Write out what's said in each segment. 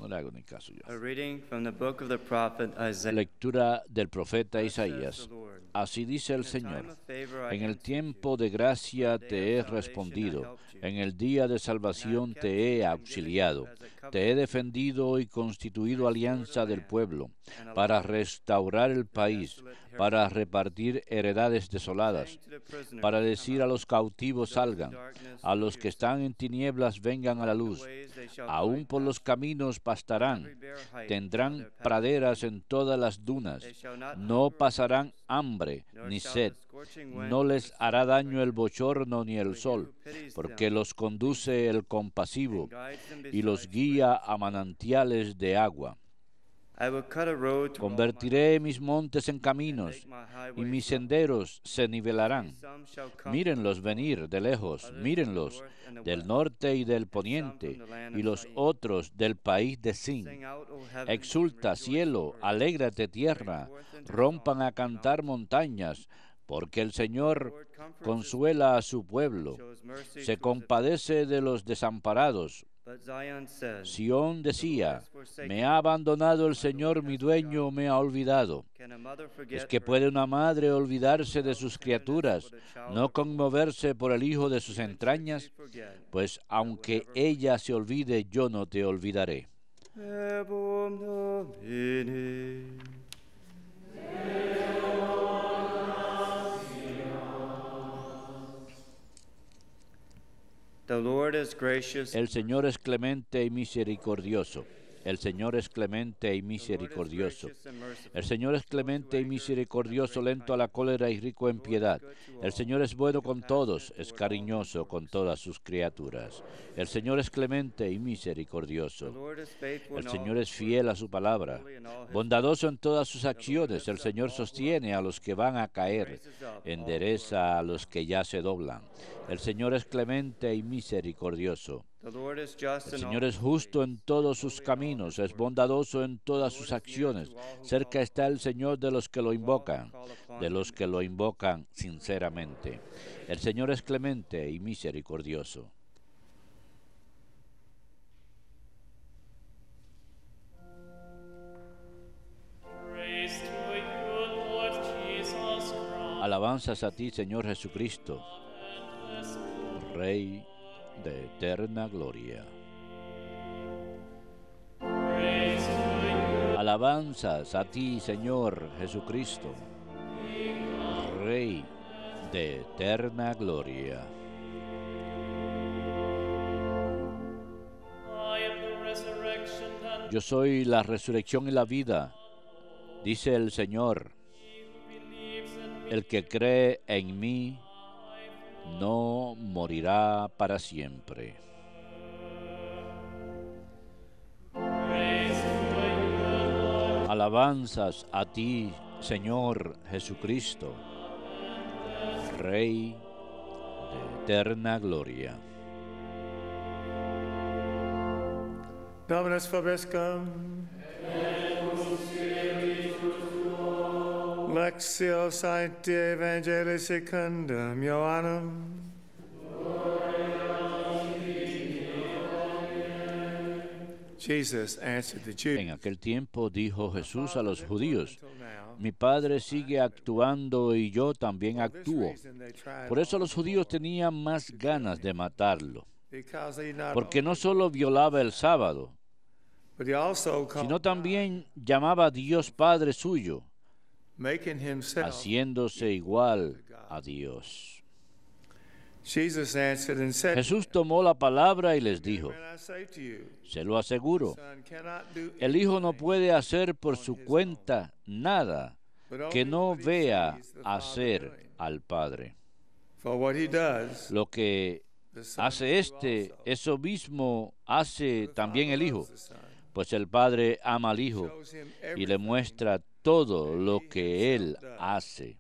No le hago ni caso yo. A reading from the book of the prophet Isaiah. Lectura del profeta Isaías. Así dice el Señor: en el tiempo de gracia te he respondido, en el día de salvación te he auxiliado, te he defendido y constituido alianza del pueblo, para restaurar el país, para repartir heredades desoladas, para decir a los cautivos salgan, a los que están en tinieblas vengan a la luz. Aún por los caminos pastarán, tendrán praderas en todas las dunas, no pasarán hambre ni sed, no les hará daño el bochorno ni el sol, porque los conduce el compasivo y los guía a manantiales de agua. Convertiré mis montes en caminos, y mis senderos se nivelarán. Mírenlos venir de lejos, mírenlos del norte y del poniente, y los otros del país de Sin. Exulta, cielo, alégrate, tierra, rompan a cantar montañas, porque el Señor consuela a su pueblo, se compadece de los desamparados. Sión decía: me ha abandonado el Señor, mi dueño me ha olvidado. ¿Es que puede una madre olvidarse de sus criaturas, no conmoverse por el hijo de sus entrañas? Pues aunque ella se olvide, yo no te olvidaré. El Señor es clemente y misericordioso. El Señor es clemente y misericordioso. El Señor es clemente y misericordioso, lento a la cólera y rico en piedad. El Señor es bueno con todos, es cariñoso con todas sus criaturas. El Señor es clemente y misericordioso. El Señor es fiel a su palabra, bondadoso en todas sus acciones. El Señor sostiene a los que van a caer, endereza a los que ya se doblan. El Señor es clemente y misericordioso. El Señor es justo en todos sus caminos, es bondadoso en todas sus acciones. Cerca está el Señor de los que lo invocan sinceramente. El Señor es clemente y misericordioso. Alabanzas a ti, Señor Jesucristo, Rey de eterna gloria. Alabanzas a ti, Señor Jesucristo, Rey de eterna gloria. Yo soy la resurrección y la vida, dice el Señor. El que cree en mí no morirá para siempre. Alabanzas a ti, Señor Jesucristo, Rey de eterna gloria. Dominus vobiscum. Lectio Sancti Evangelii secundum Ioannum. En aquel tiempo dijo Jesús a los judíos: mi Padre sigue actuando y yo también actúo. Por eso los judíos tenían más ganas de matarlo, porque no solo violaba el sábado, sino también llamaba a Dios Padre suyo, haciéndose igual a Dios. Jesús tomó la palabra y les dijo: se lo aseguro, el Hijo no puede hacer por su cuenta nada que no vea hacer al Padre. Lo que hace eso mismo hace también el Hijo, pues el Padre ama al Hijo y le muestra todo lo que Él hace.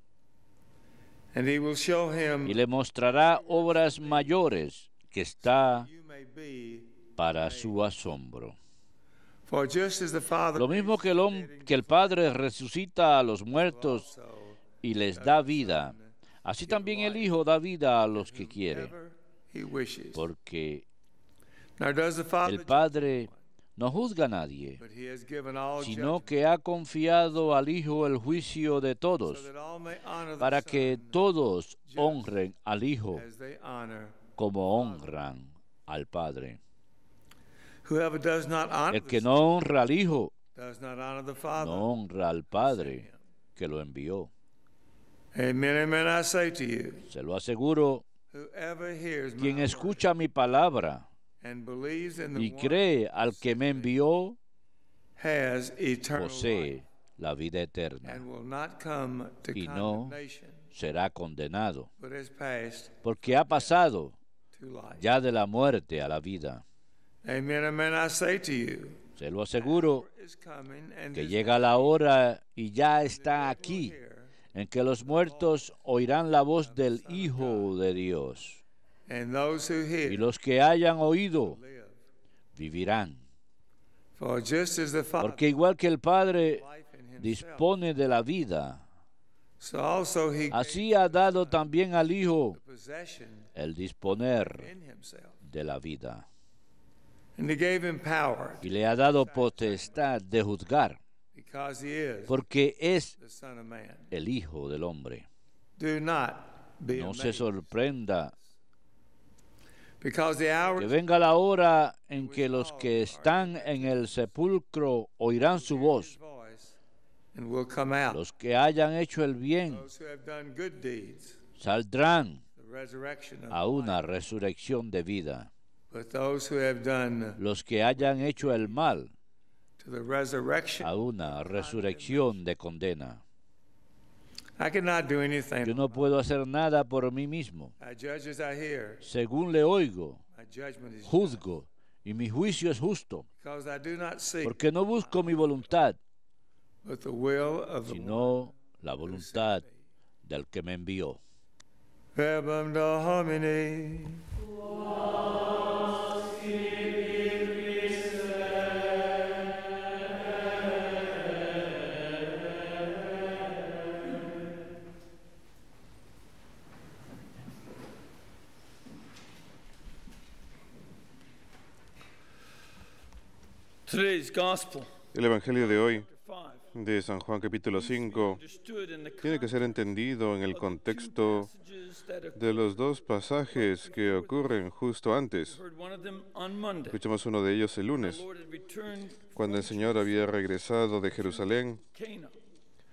Y le mostrará obras mayores que está para su asombro. Lo mismo que el Padre resucita a los muertos y les da vida, así también el Hijo da vida a los que quiere. Porque el Padre no juzga a nadie, but he has given all sino judgment, que ha confiado al Hijo el juicio de so todos, that all may honor the para que Son todos honren al Hijo as they honor. como honran al Padre. Whoever does not honor El the que Son no honra al Hijo, does not honor the Father. no honra al Padre que lo envió. Amen, amen, I say to you, Se lo aseguro, whoever hears quien my word escucha mi palabra and believes in the y one cree al que me envió, has eternal life posee la vida eterna and will not come to y no condemnation, será condenado, but has passed porque ha pasado to life. ya de la muerte a la vida. Amen, amen, I say to you, Se lo aseguro is coming and que is llega la hora y ya está aquí en que los muertos oirán la voz del Hijo de Dios, and those who hear y los que hayan oído live. vivirán. For just as the Father Porque igual que el Padre life in himself, dispone de la vida, so also he gave así ha dado también al Hijo possession el disponer in himself. de la vida. And he gave him power Y le ha dado potestad de juzgar, because he is porque es the Son of Man. el Hijo del Hombre. Do not be No se amazed, sorprenda because the hour que venga la hora en que los que están en el sepulcro oirán su voz, voice and will come out. los que hayan hecho el bien Those who have done good deeds, saldrán the resurrection of a una resurrección de vida. but those who have done Los que hayan hecho el mal to the resurrection. a una resurrección de condena. I cannot do Yo anything. no puedo hacer nada por mí mismo. I judge as I hear. Según le oigo, My judgment is just, juzgo, y mi juicio es justo, because I do not seek porque no busco mi voluntad, but the will of the one. sino la voluntad del que me envió. Verbum Domini. Today's gospel, El Evangelio de hoy, 5, de San Juan capítulo 5, understood in the tiene que ser entendido en el contexto passages that de los dos pasajes que ocurren justo antes. heard one of them on Monday. Escuchamos uno de ellos el lunes, The Lord had returned cuando el Señor había regresado de Jerusalén Cana.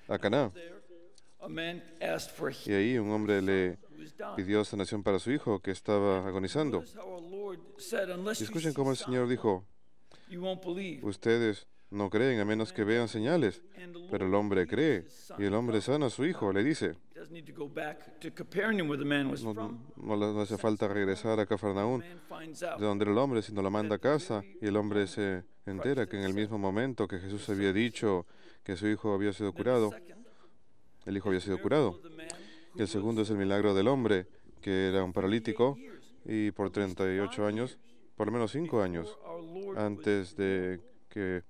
a Caná, There, a man asked for y healing ahí un hombre le who was dying. pidió sanación para su hijo que estaba agonizando. Notice how our Lord said, unless Y you escuchen see cómo el Señor signs, dijo, you won't believe. ustedes no creen a menos que vean señales, And the pero el Lord hombre cree, heals his son. y el hombre sana a su hijo, le dice. He doesn't need to go back to Capernaum where the man was No, from. no hace falta regresar a The Cafarnaún, man finds out de donde era el hombre, sino lo manda a casa, y el hombre se entera que en el mismo momento que Jesús había dicho que su hijo había sido curado, second, el hijo había sido curado. the man Y el segundo es el milagro del hombre, que era un paralítico, y por 38 años, por lo menos 5 años, our Lord antes de que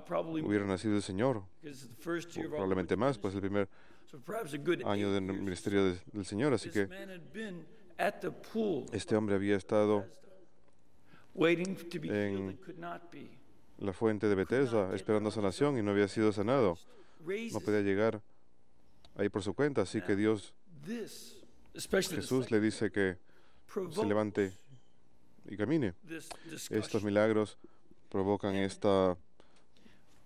probably hubiera nacido el Señor, because it's the first year of our probablemente más, pues el primer so perhaps a good año 8 del years. ministerio del Señor. Así This que man had been at the pool este hombre había estado waiting to be en healed and could not be. en la fuente de Bethesda esperando sanación y no había sido sanado. No Raises podía llegar ahí por su cuenta, así que Dios, this, especially the Jesús le dice que se provoked levante y camine. this Estos discussion. milagros provocan esta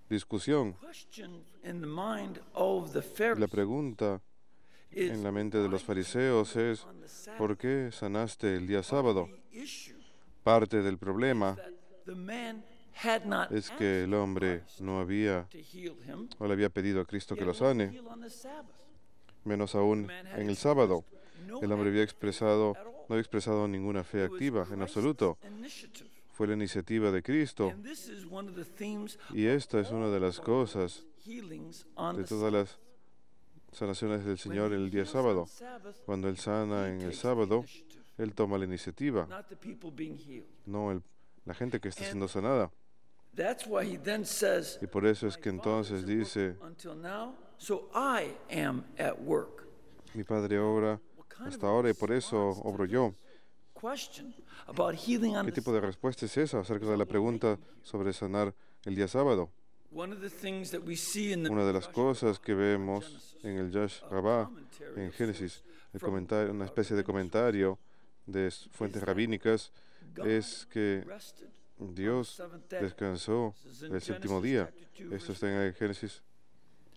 discusión. Question in the mind of the La Pharisees pregunta is en la mente de los fariseos es, on the Sabbath. ¿por qué sanaste el día sábado? The issue Parte del problema that the man had not es que el hombre no había to heal him. o le había pedido a Cristo que Yet lo he wouldn't sane, heal on the Sabbath. menos aún en el sábado. No El hombre había expresado, no había expresado ninguna fe It was activa en Christ's absoluto. initiative. Fue la iniciativa de Cristo. And this is one of the themes Y esta es una de las cosas healings on de the todas las sanaciones del Señor el día sábado. Cuando Él sana en el sábado, Él toma la iniciativa, not the people being healed. no la gente que está siendo sanada. That's why he then says, Y por eso es que entonces dice, until now, so I am at work. mi Padre obra hasta ahora y por eso obro yo. question about healing on ¿Qué the tipo de respuesta es esa acerca de la pregunta sobre sanar el día sábado? One of the things that we see in the Una de las cosas que vemos en el Yash Rabbah, en Génesis, una especie de comentario de fuentes rabínicas, es que rested Dios descansó el séptimo día. Esto está en el Génesis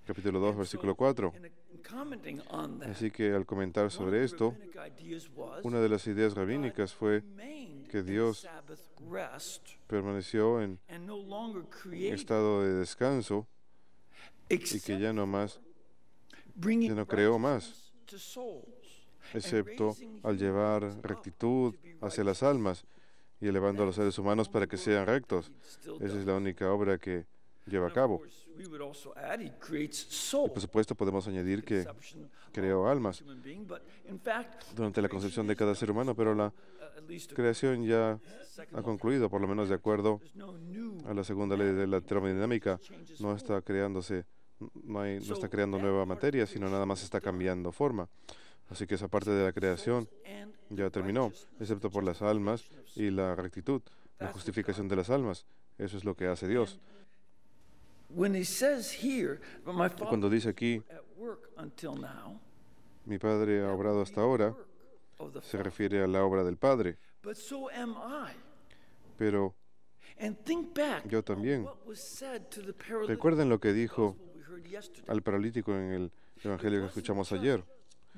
capítulo 2, versículo 4. and commenting on that. Así que al comentar sobre esto, Rabbinic ideas was una de las ideas rabínicas fue remained que in Dios Sabbath rest permaneció en and no longer created estado de descanso y que except ya no más, bringing ya no creó más, righteousness to souls. excepto al llevar rectitud hacia las almas y elevando a los seres humanos para que sean rectos. Esa es la única obra que lleva a cabo. We would also add he creates Y souls. por supuesto podemos añadir que Conception creó almas of human being, but in fact, durante la concepción de cada ser humano, pero la at least creación ya ha concluido, por lo menos de acuerdo there's no new a la segunda ley de la termodinámica. No está creándose, no está creando nueva materia, sino nada más está cambiando forma. Así que esa parte de la creación and ya terminó, excepto por las almas y la rectitud, la justificación de las almas. Eso es lo que hace Dios. when he says here, but my Y father cuando dice aquí, at work until now, mi Padre ha obrado hasta ahora, of the se Father, refiere a la obra del Padre. but so am I. Pero And think back yo también. on what was said to the paralytic recuerden lo que dijo we heard yesterday. al paralítico en el evangelio que escuchamos ayer.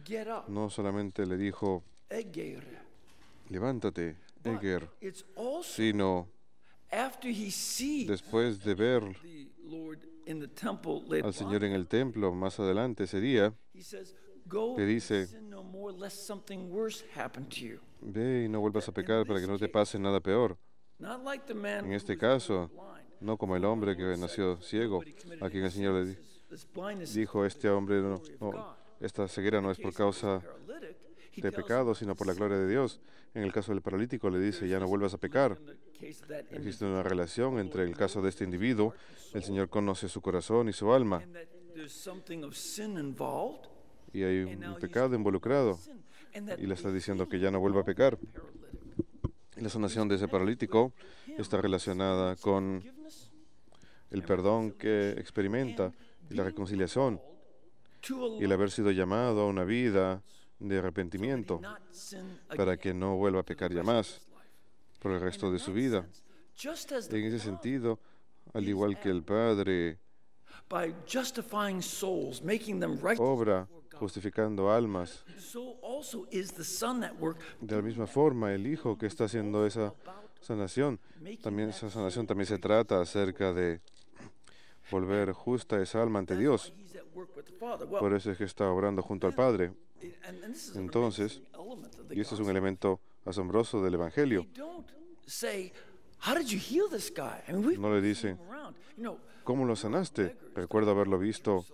Get up, No solamente le dijo, Eger. levántate, But Eger, it's also sino after he sees después de ver the Lord in the temple later al Señor on, en el templo más adelante ese día, he says, go le dice, and sin no more lest something worse happen to you. ve y no vuelvas a pecar para que no te pase nada peor. Not like the man En who este was caso, blind. no como el hombre que nació ciego, a quien el Señor le This blindness dijo, este hombre is the glory of God. esta ceguera no es por causa Paralytic, he de tells pecado, sino por la gloria de Dios. En el caso del paralítico le dice, ya no vuelvas a pecar. in the case of that Existe una relación entre el caso de este individuo, el Señor conoce su corazón y su alma, and that there's something of sin involved, y hay un pecado involucrado, sin, and that y le está diciendo que ya no vuelva a pecar. Y la sanación de ese paralítico está relacionada con forgiveness el perdón que experimenta y la reconciliación to y el haber sido llamado a una vida de arrepentimiento not sin para again que no vuelva a pecar ya más por el resto de su vida. just as En the ese sentido, al igual que el Padre by justifying souls, making them righteous, obra justificando almas, so also is the Son that work de la misma forma el Hijo que está haciendo esa sanación, también esa sanación también se trata acerca de volver justa esa alma ante Dios. he's at work with the Father. Well, Por eso es que está obrando junto al Padre. and this is an Entonces, amazing element of the y este es un gospel. elemento asombroso del Evangelio. They don't say, how did you heal this guy? I mean, we've No le seen dicen, him around. You know, ¿cómo lo sanaste? Recuerdo haberlo visto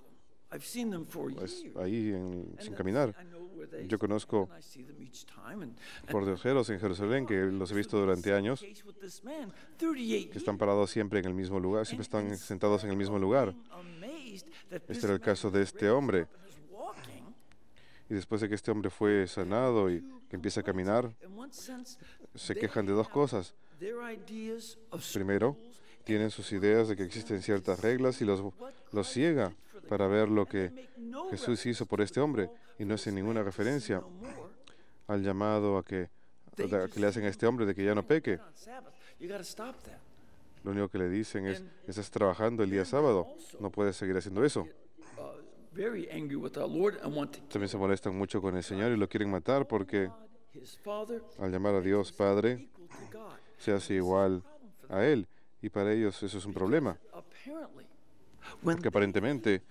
I've seen them for pues, years. ahí sin caminar. I know where they Yo conozco and I see them each time. And por diosjeros en Jerusalén, que los he visto durante años, case with this man, 38 que están parados siempre en el mismo lugar, siempre están sentados en el mismo lugar. amazed that Este this era el man caso de este hombre. is walking. Y después de que este hombre fue sanado y que empieza a caminar, In one sense, se quejan de dos cosas. their ideas of Primero, tienen sus ideas de que existen ciertas reglas y los ciega para ver lo que Jesús hizo por este hombre y no hace ninguna referencia no more al llamado a que le hacen a este hombre de que ya no peque. on Sabbath. You got to stop that. Lo único que le dicen es, estás trabajando el día sábado, no puedes seguir haciendo eso. Very angry with our Lord and want to kill También se molestan mucho con el Señor y lo quieren matar porque his Father al llamar a Dios Padre equal to God. se hace igual a Él y para ellos eso es un problema. Apparently, when Porque aparentemente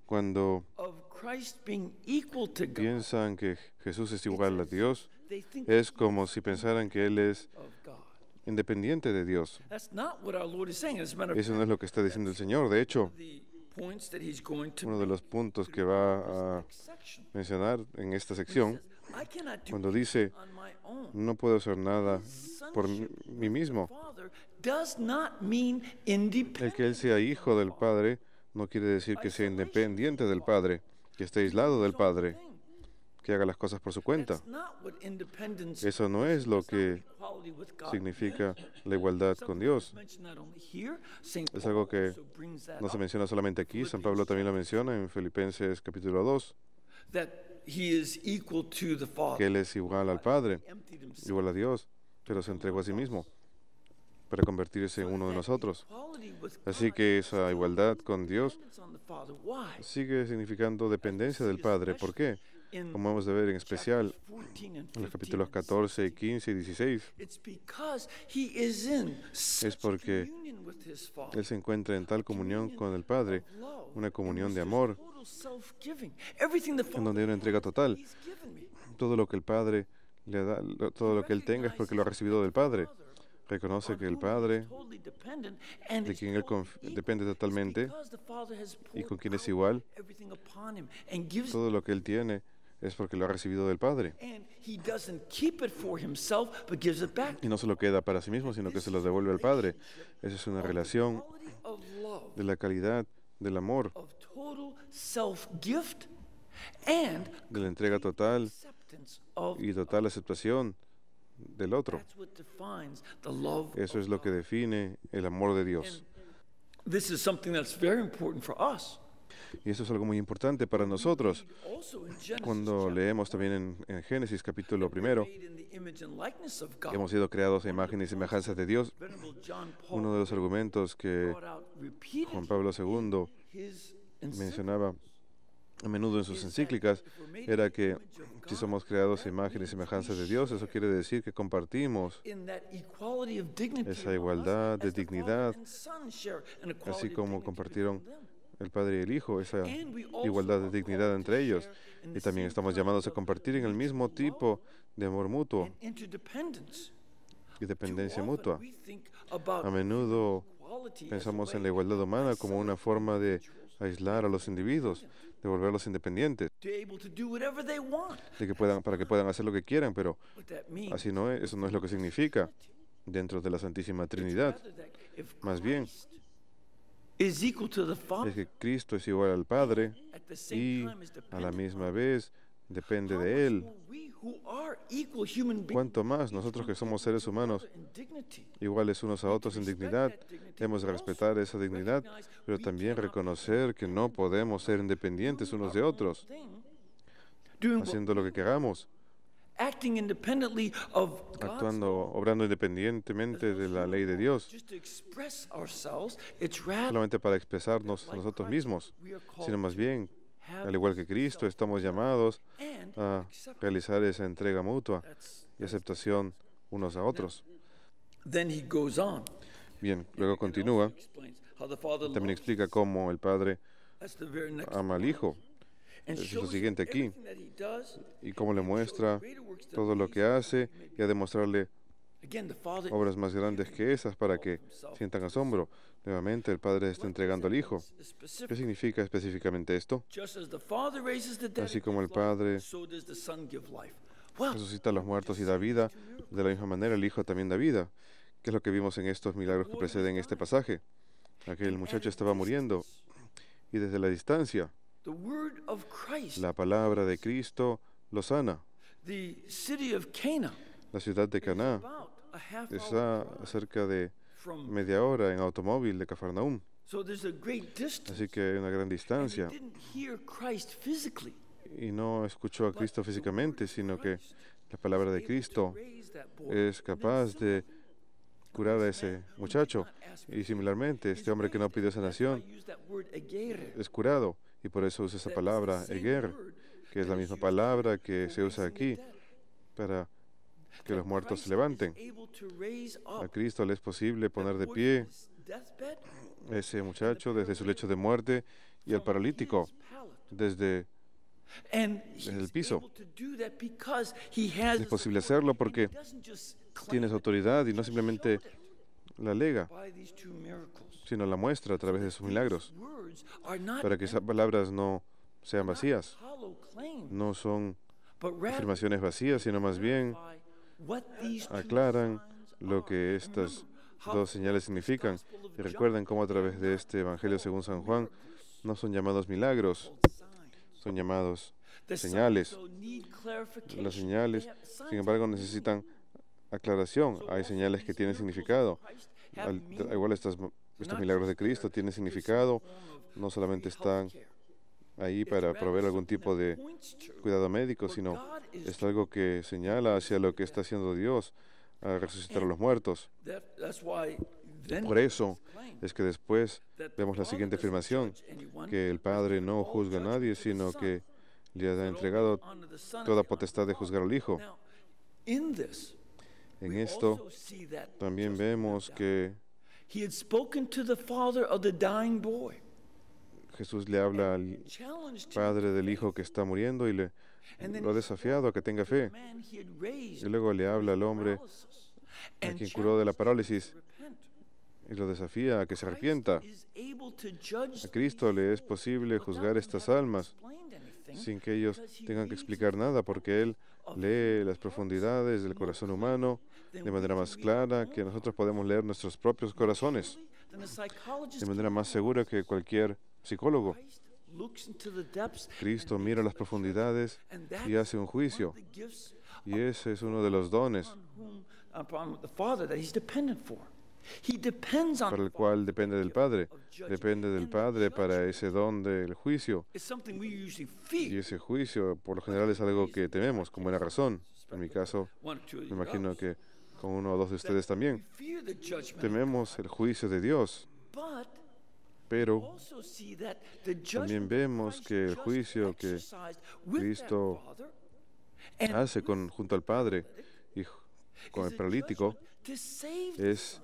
cuando of Christ being equal to God, piensan que Jesús es igual a Dios, they think es como si pensaran que Él es of God. independiente de Dios. That's not what our Lord is saying. As a matter of Eso no es lo que está diciendo el Señor. De hecho, the points that he's going to uno de los puntos que va a section. mencionar en esta sección, I cannot do cuando dice, on my own. no puedo hacer nada por mí mismo. Father does not mean El independent. que Él sea hijo del Padre no quiere decir que sea independiente del Padre, que esté aislado del Padre, que haga las cosas por su cuenta. Eso no es lo que significa la igualdad con Dios. Es algo que no se menciona solamente aquí, San Pablo también lo menciona en Filipenses capítulo 2, que Él es igual al Padre, igual a Dios, pero se entregó a sí mismo para convertirse en uno de nosotros. Así que esa igualdad con Dios sigue significando dependencia del Padre. ¿Por qué? Como hemos de ver en especial en los capítulos 14, 15 y 16, es porque Él se encuentra en tal comunión con el Padre, una comunión de amor, en donde hay una entrega total. Todo lo que el Padre le da, todo lo que Él tenga es porque lo ha recibido del Padre. Reconoce que el Padre, de quien Él depende totalmente y con quien es igual, todo lo que Él tiene es porque lo ha recibido del Padre. Y no se lo queda para sí mismo, sino que se lo devuelve al Padre. Esa es una relación de la calidad del amor, de la entrega total y total aceptación del otro. Eso es lo que define el amor de Dios. Y eso es algo muy importante para nosotros. Cuando leemos también en Génesis capítulo 1, que hemos sido creados a imagen y semejanza de Dios, uno de los argumentos que Juan Pablo II mencionaba a menudo en sus encíclicas era que si somos creados a imagen y semejanza de Dios, eso quiere decir que compartimos esa igualdad de dignidad, así como compartieron el Padre y el Hijo, esa igualdad de dignidad entre ellos. Y también estamos llamados a compartir en el mismo tipo de amor mutuo y dependencia mutua. A menudo pensamos en la igualdad humana como una forma de aislar a los individuos, de volverlos independientes, para que puedan hacer lo que quieran, pero así no es, eso no es lo que significa dentro de la Santísima Trinidad. Más bien, es que Cristo es igual al Padre y a la misma vez depende de Él. Cuanto más nosotros que somos seres humanos iguales unos a otros en dignidad, debemos respetar esa dignidad, pero también reconocer que no podemos ser independientes unos de otros, haciendo lo que queramos, obrando independientemente de la ley de Dios, solamente para expresarnos a nosotros mismos, sino más bien, al igual que Cristo, estamos llamados a realizar esa entrega mutua y aceptación unos a otros. Bien, luego continúa. También explica cómo el Padre ama al Hijo. Es lo siguiente aquí. Y cómo le muestra todo lo que hace y a demostrarle obras más grandes que esas para que sientan asombro. Nuevamente, el Padre está entregando al Hijo. ¿Qué significa específicamente esto? Así como el Padre resucita a los muertos y da vida, de la misma manera el Hijo también da vida. ¿Qué es lo que vimos en estos milagros que preceden este pasaje? Aquel muchacho estaba muriendo y desde la distancia la palabra de Cristo lo sana. La ciudad de Caná está a cerca de media hora en automóvil de Cafarnaúm. Así que hay una gran distancia. Y no escuchó a Cristo físicamente, sino que la palabra de Cristo es capaz de curar a ese muchacho. Y similarmente, este hombre que no pidió sanación es curado. Y por eso usa esa palabra, eger, que es la misma palabra que se usa aquí para que los muertos se levanten. A Cristo le es posible poner de pie a ese muchacho desde su lecho de muerte y al paralítico desde el piso. Es posible hacerlo porque tiene su autoridad y no simplemente la alega, sino la muestra a través de sus milagros, para que esas palabras no sean vacías, no son afirmaciones vacías, sino más bien aclaran lo que estas dos señales significan. Y recuerden cómo a través de este Evangelio según San Juan no son llamados milagros, son llamados señales. Las señales, sin embargo, necesitan aclaración. Hay señales que tienen significado. Igual estos milagros de Cristo tienen significado. No solamente están ahí para proveer algún tipo de cuidado médico, sino es algo que señala hacia lo que está haciendo Dios a resucitar a los muertos. Por eso es que después vemos la siguiente afirmación, que el Padre no juzga a nadie, sino que le ha entregado toda potestad de juzgar al Hijo. En esto también vemos que Jesús le habla al padre del hijo que está muriendo y lo ha desafiado a que tenga fe. Y luego le habla al hombre a quien curó de la parálisis y lo desafía a que se arrepienta. A Cristo le es posible juzgar estas almas sin que ellos tengan que explicar nada, porque Él lee las profundidades del corazón humano de manera más clara que nosotros podemos leer nuestros propios corazones, de manera más segura que cualquier psicólogo. Cristo mira las profundidades y hace un juicio, y ese es uno de los dones para el cual depende del Padre. Depende del Padre para ese don del juicio. Y ese juicio, por lo general, es algo que tememos, con buena razón. En mi caso, me imagino que con uno o dos de ustedes también. Tememos el juicio de Dios. Pero también vemos que el juicio que Cristo hace junto al Padre y con el paralítico es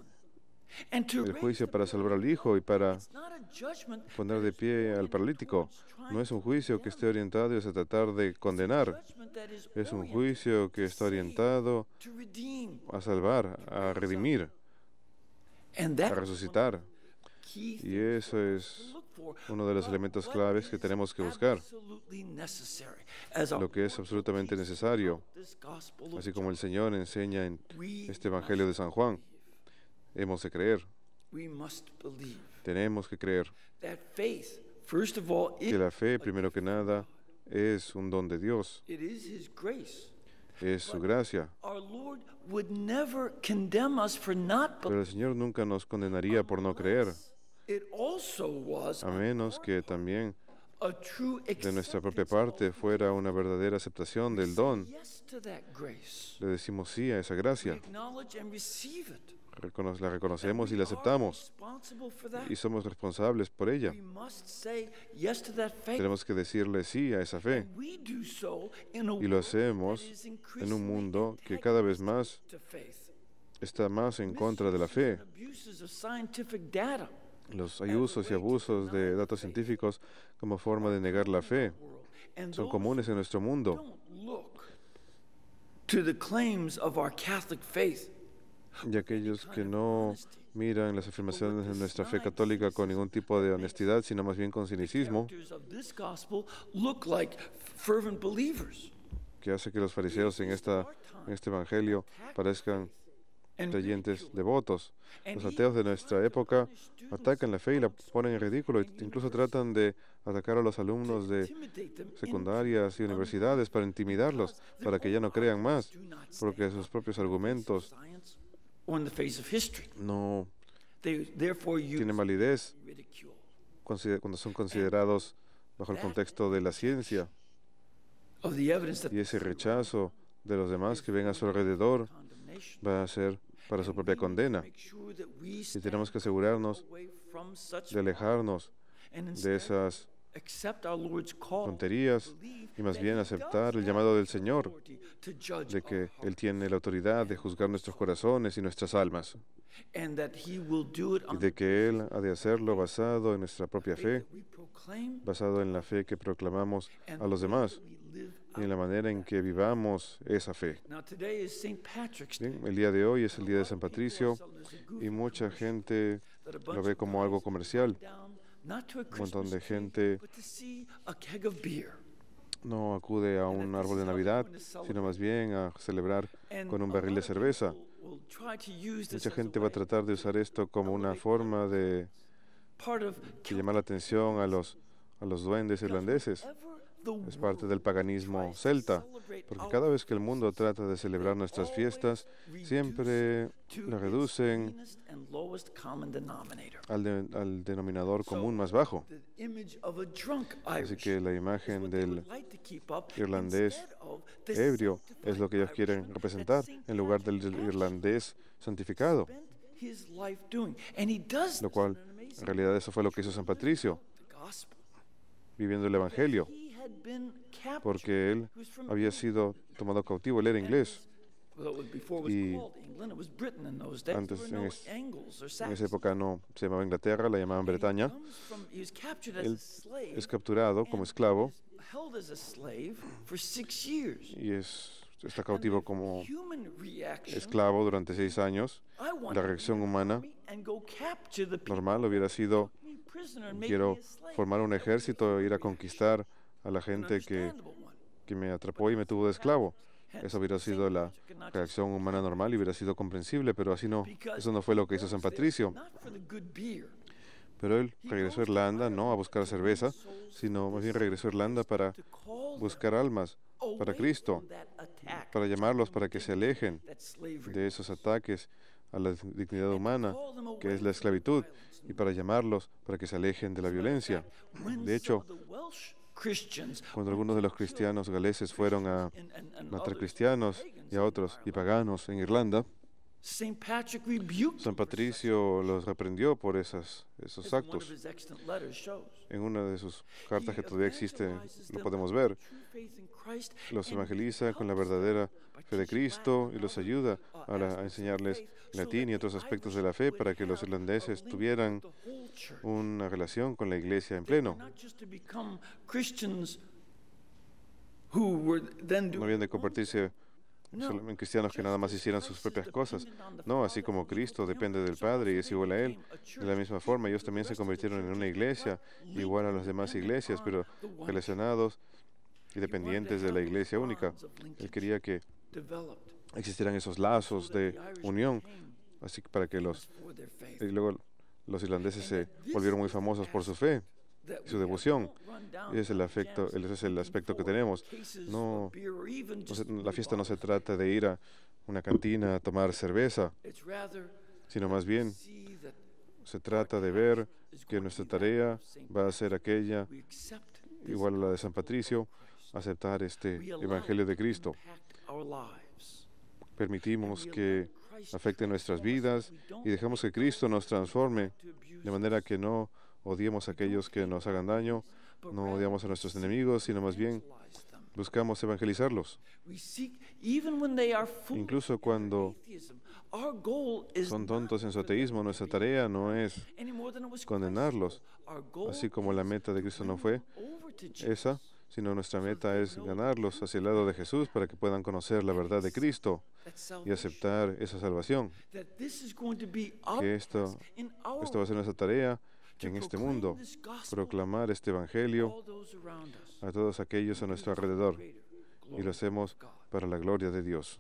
el juicio para salvar al Hijo y para poner de pie al paralítico. No es un juicio que esté orientado hacia tratar de condenar. Es un juicio que está orientado a salvar, a redimir, a resucitar. Y eso es uno de los elementos claves que tenemos que buscar, lo que es absolutamente necesario, así como el Señor enseña en este Evangelio de San Juan. Hemos de creer. Tenemos que creer que la fe, primero que nada, es un don de Dios. Es su gracia. Pero el Señor nunca nos condenaría por no creer, a menos que también de nuestra propia parte fuera una verdadera aceptación del don. Le decimos sí a esa gracia. La reconocemos y la aceptamos y somos responsables por ella. Tenemos que decirle sí a esa fe, y lo hacemos en un mundo que cada vez más está más en contra de la fe. Los usos y abusos de datos científicos como forma de negar la fe son comunes en nuestro mundo. Y aquellos que no miran las afirmaciones de nuestra fe católica con ningún tipo de honestidad, sino más bien con cinicismo, que hace que los fariseos en este evangelio parezcan creyentes devotos. Los ateos de nuestra época atacan la fe y la ponen en ridículo, e incluso tratan de atacar a los alumnos de secundarias y universidades para intimidarlos, para que ya no crean más, porque sus propios argumentos no tienen validez cuando son considerados bajo el contexto de la ciencia. Y ese rechazo de los demás que ven a su alrededor va a ser para su propia condena. Y tenemos que asegurarnos de alejarnos de esas tonterías y más bien aceptar el llamado del Señor, de que Él tiene la autoridad de juzgar nuestros corazones y nuestras almas, y de que Él ha de hacerlo basado en nuestra propia fe, basado en la fe que proclamamos a los demás y en la manera en que vivamos esa fe. Bien, el día de hoy es el día de San Patricio y mucha gente lo ve como algo comercial. Un montón de gente no acude a un árbol de Navidad, sino más bien a celebrar con un barril de cerveza. Mucha gente va a tratar de usar esto como una forma de llamar la atención a los duendes irlandeses. Es parte del paganismo celta, porque cada vez que el mundo trata de celebrar nuestras fiestas, siempre la reducen al denominador común más bajo. Así que la imagen del irlandés ebrio es lo que ellos quieren representar, en lugar del irlandés santificado, lo cual en realidad eso fue lo que hizo San Patricio, viviendo el Evangelio, porque él había sido tomado cautivo, él era inglés. Y antes, en esa época no se llamaba Inglaterra, la llamaban Bretaña. Él es capturado como esclavo y está cautivo como esclavo durante 6 años. La reacción humana normal hubiera sido: quiero formar un ejército e ir a conquistar a la gente que me atrapó y me tuvo de esclavo. Eso hubiera sido la reacción humana normal y hubiera sido comprensible, pero así no. Eso no fue lo que hizo San Patricio. Pero él regresó a Irlanda no a buscar cerveza, sino más bien regresó a Irlanda para buscar almas para Cristo, para llamarlos para que se alejen de esos ataques a la dignidad humana, que es la esclavitud, y para llamarlos para que se alejen de la violencia. De hecho, cuando algunos de los cristianos galeses fueron a matar cristianos y a otros y paganos en Irlanda, San Patricio los reprendió por esos actos. En una de sus cartas que todavía existe, lo podemos ver, los evangeliza con la verdadera fe de Cristo y los ayuda a enseñarles latín y otros aspectos de la fe para que los irlandeses tuvieran una relación con la iglesia en pleno. No habían de convertirse solo en cristianos que nada más hicieran sus propias cosas. No, así como Cristo depende del Padre y es igual a Él. De la misma forma, ellos también se convirtieron en una iglesia, igual a las demás iglesias, pero relacionados y dependientes de la iglesia única. Él quería que existieran esos lazos de unión, así que para que y luego los irlandeses se volvieron muy famosos por su fe y su devoción. Ese es el aspecto que tenemos. La fiesta no se trata de ir a una cantina a tomar cerveza, sino más bien se trata de ver que nuestra tarea va a ser aquella, igual a la de San Patricio, aceptar este Evangelio de Cristo. Permitimos que afecte nuestras vidas y dejamos que Cristo nos transforme de manera que no odiemos a aquellos que nos hagan daño, no odiamos a nuestros enemigos, sino más bien buscamos evangelizarlos. Incluso cuando son tontos en su ateísmo, nuestra tarea no es condenarlos, así como la meta de Cristo no fue esa, sino nuestra meta es ganarlos hacia el lado de Jesús para que puedan conocer la verdad de Cristo y aceptar esa salvación. Que esto va a ser nuestra tarea en este mundo, proclamar este Evangelio a todos aquellos a nuestro alrededor, y lo hacemos para la gloria de Dios.